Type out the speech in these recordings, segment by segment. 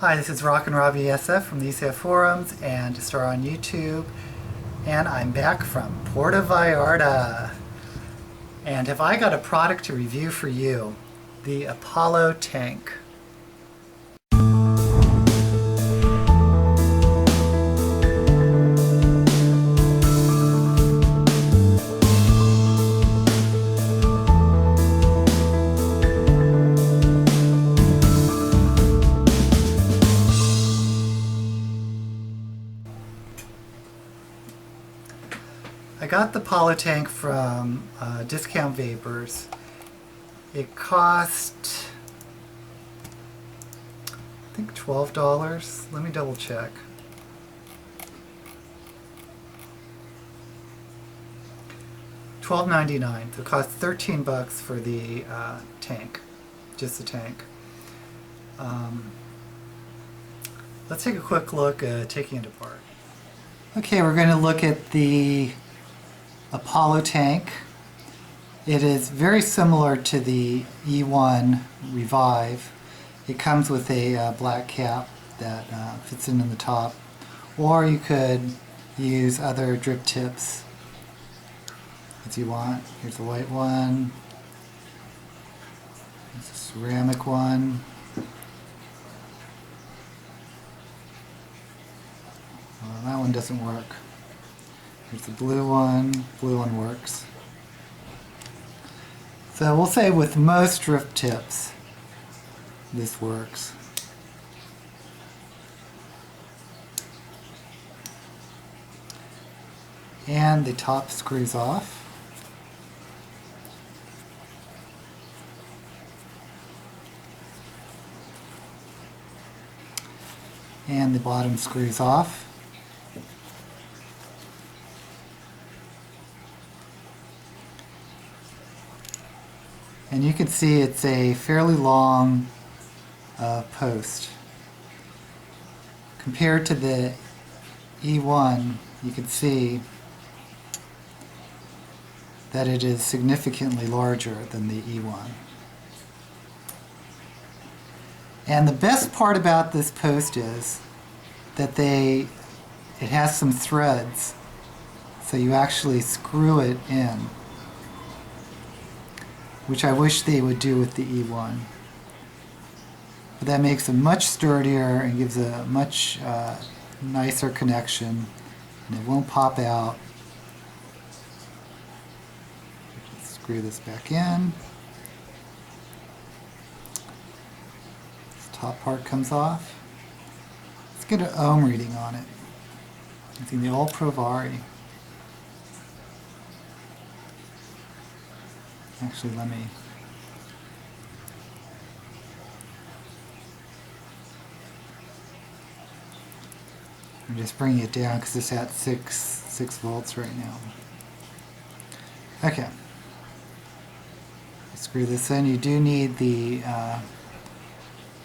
Hi, this is Rock and Robbie SF from the ECF forums and a star on YouTube, and I'm back from Puerto Vallarta. And have I got a product to review for you, the Apollo tank. I got the Apollo tank from Discount Vapors. It cost, I think, $12. Let me double check. $12.99. So it cost 13 bucks for the tank, just the tank. Let's take a quick look at taking it apart. Okay, we're going to look at the Apollo tank. It is very similar to the E1 Revive. It comes with a black cap that fits in the top, or you could use other drip tips if you want. Here's a white one, here's a ceramic one. Well, that one doesn't work. Here's the blue one works. So we'll say with most drip tips, this works. And the top screws off. And the bottom screws off. And you can see it's a fairly long post. Compared to the E1, you can see that it is significantly larger than the E1. And the best part about this post is that it has some threads, so you actually screw it in, which I wish they would do with the E1. But that makes it much sturdier and gives a much nicer connection, and it won't pop out. Just screw this back in. This top part comes off. Let's get an ohm reading on it. Using the old Provari. Actually, let me I'm just bringing it down because it's at 6 volts right now. Okay. Screw this in. You do need the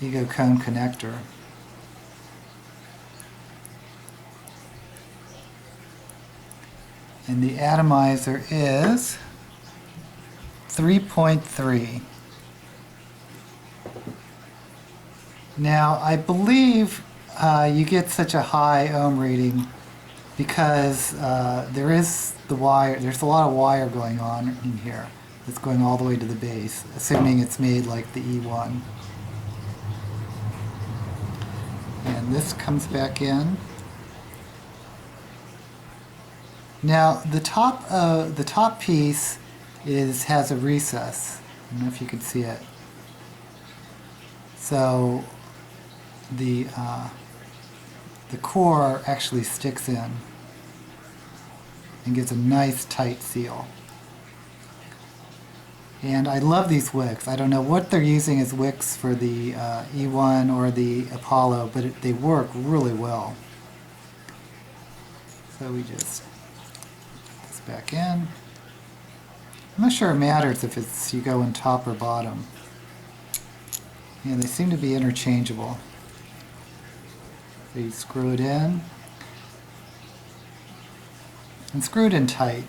Ego cone connector. And the atomizer is 3.3. Now, I believe you get such a high ohm reading because there's a lot of wire going on in here. It's going all the way to the base, assuming it's made like the E1. And this comes back in. Now, the top piece has a recess. I don't know if you can see it. So the core actually sticks in and gives a nice tight seal. And I love these wicks. I don't know what they're using as wicks for the E1 or the Apollo, but they work really well. So we just put this back in. I'm not sure it matters if you go in top or bottom. Yeah, they seem to be interchangeable. So you screw it in, and screw it in tight.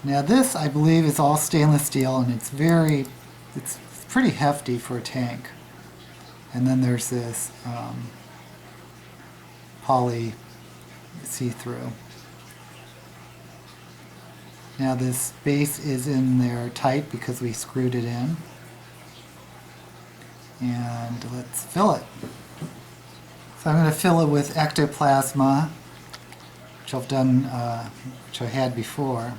Now this, I believe, is all stainless steel, and it's pretty hefty for a tank. And then there's this poly see-through. Now this base is in there tight because we screwed it in. And let's fill it. So I'm going to fill it with ectoplasma, which I've done, which I had before.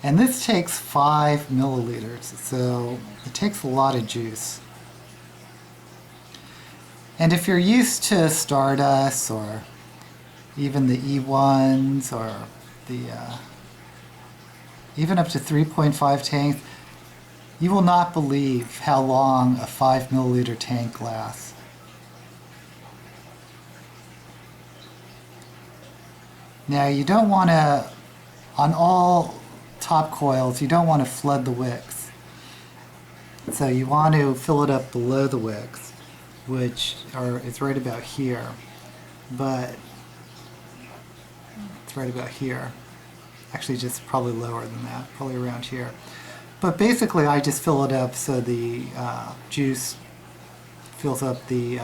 And this takes 5 milliliters, so it takes a lot of juice. And if you're used to Stardust or even the E1s or the even up to 3.5 tanks, you will not believe how long a 5 milliliter tank lasts. Now you don't want to, on all top coils, you don't want to flood the wicks. So you want to fill it up below the wicks, which is right about here. But it's right about here. Actually just probably lower than that, probably around here. But basically I just fill it up so the juice fills up the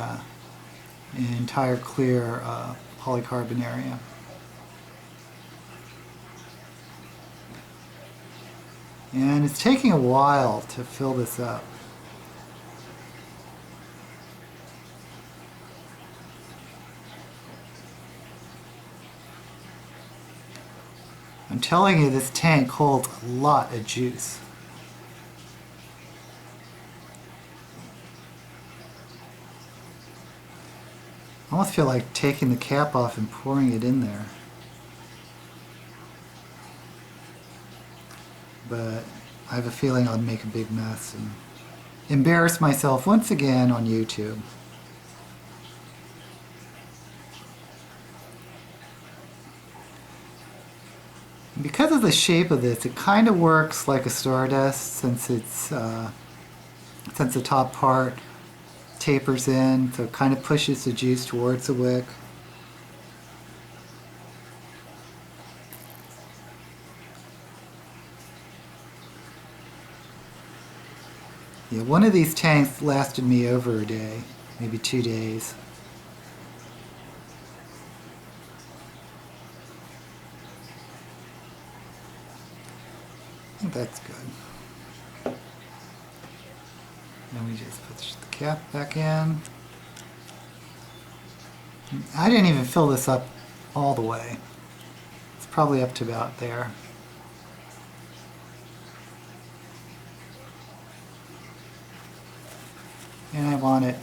entire clear polycarbonate area. And it's taking a while to fill this up. I'm telling you, this tank holds a lot of juice. I almost feel like taking the cap off and pouring it in there. But I have a feeling I'll make a big mess and embarrass myself once again on YouTube. Because of the shape of this, it kind of works like a Stardust since it's since the top part tapers in, so it kind of pushes the juice towards the wick. Yeah, one of these tanks lasted me over a day, maybe 2 days. I think that's good. Then we just put the cap back in. I didn't even fill this up all the way. It's probably up to about there. And I want it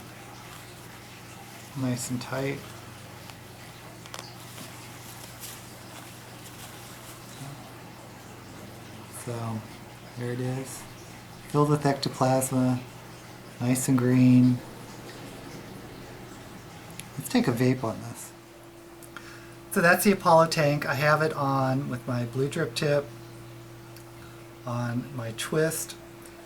nice and tight. So there it is, filled with ectoplasma, nice and green. Let's take a vape on this. So that's the Apollo tank. I have it on with my blue drip tip on my twist.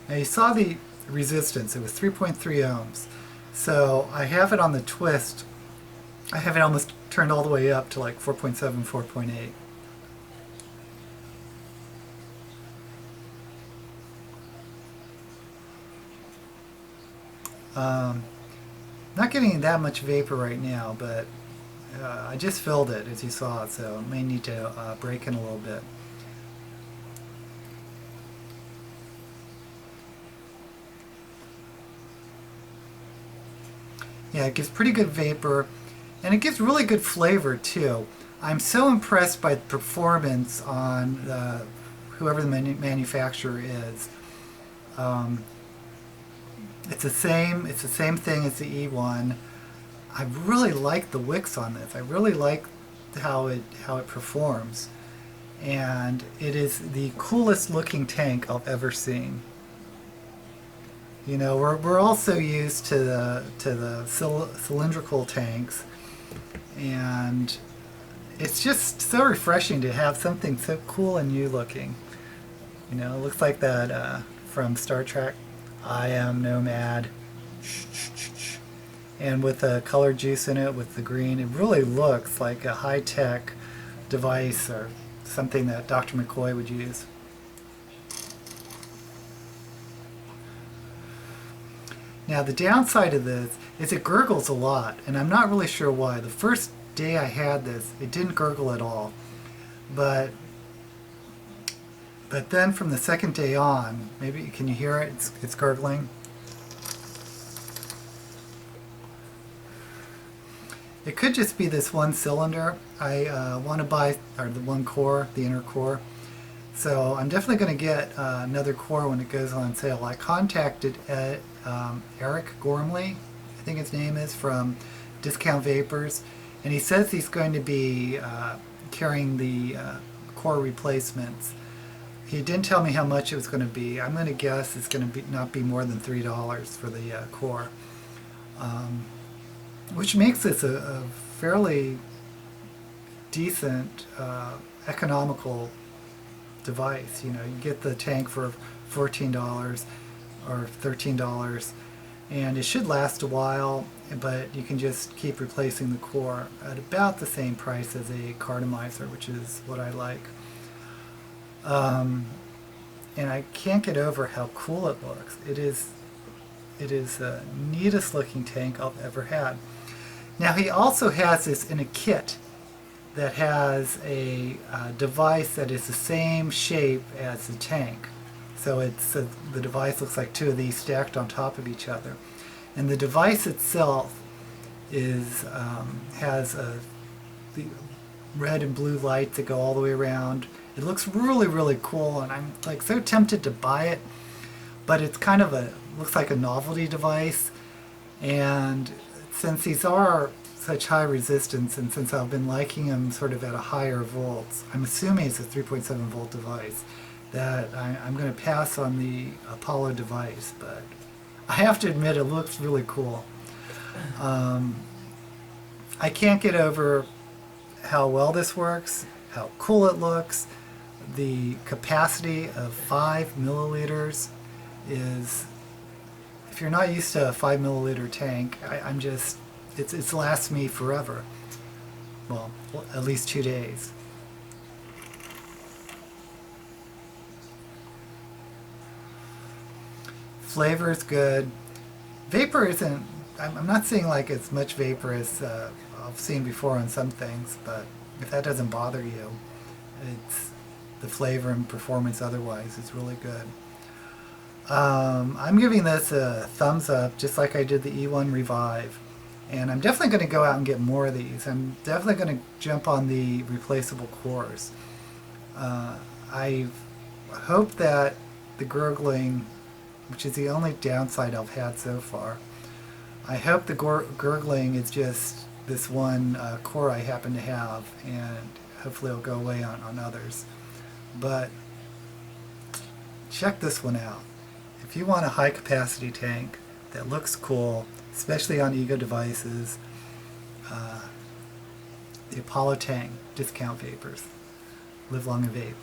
Now you saw the resistance, it was 3.3 ohms. So I have it on the twist, I have it almost turned all the way up to like 4.7, 4.8. Not getting that much vapor right now, but I just filled it as you saw it, so I may need to break in a little bit. Yeah, it gives pretty good vapor, and it gives really good flavor too. I'm so impressed by the performance on whoever the manufacturer is. It's the same thing as the E1. I really like the wicks on this. I really like how it performs, and it is the coolest looking tank I've ever seen. You know, we're also used to the cylindrical tanks, and it's just so refreshing to have something so cool and new looking. You know, it looks like that from Star Trek, I am Nomad. And with the colored juice in it, with the green, it really looks like a high-tech device or something that Dr. McCoy would use. Now the downside of this is it gurgles a lot, and I'm not really sure why. The first day I had this, it didn't gurgle at all, but then from the second day on, maybe can you hear it? It's gurgling. It could just be this one cylinder. I want to buy, or the one core, the inner core. So I'm definitely going to get another core when it goes on sale. I contacted Eric Gormley, I think his name is, from Discount Vapors, and he says he's going to be carrying the core replacements. He didn't tell me how much it was going to be. I'm going to guess it's going to not be more than $3 for the core, which makes this a fairly decent, economical device. You know, you get the tank for $14 or $13, and it should last a while, but you can just keep replacing the core at about the same price as a cartomizer, which is what I like. And I can't get over how cool it looks. It is the neatest looking tank I've ever had. Now he also has this in a kit that has a device that is the same shape as the tank. So it's the device looks like two of these stacked on top of each other, and the device itself is has the red and blue lights that go all the way around. It looks really cool, and I'm like so tempted to buy it, but it's kind of looks like a novelty device, and since these are such high resistance, and since I've been liking them sort of at a higher volts, I'm assuming it's a 3.7 volt device, that I'm going to pass on the Apollo device, but I have to admit it looks really cool. I can't get over how well this works, how cool it looks. The capacity of 5 milliliters is, if you're not used to a 5 milliliter tank, I'm just, it's lasts me forever. Well, at least 2 days. Flavor is good. Vapor isn't, I'm not seeing like as much vapor as I've seen before on some things, but if that doesn't bother you, it's the flavor and performance otherwise is really good. I'm giving this a thumbs up, just like I did the E1 Revive, and I'm definitely going to go out and get more of these. I'm definitely going to jump on the replaceable cores. I hope that the gurgling, which is the only downside I've had so far, I hope the gurgling is just this one core I happen to have, and hopefully it'll go away on others. But check this one out. If you want a high capacity tank that looks cool, especially on Ego devices, the Apollo tank, Discount Vapors. Live long and vape.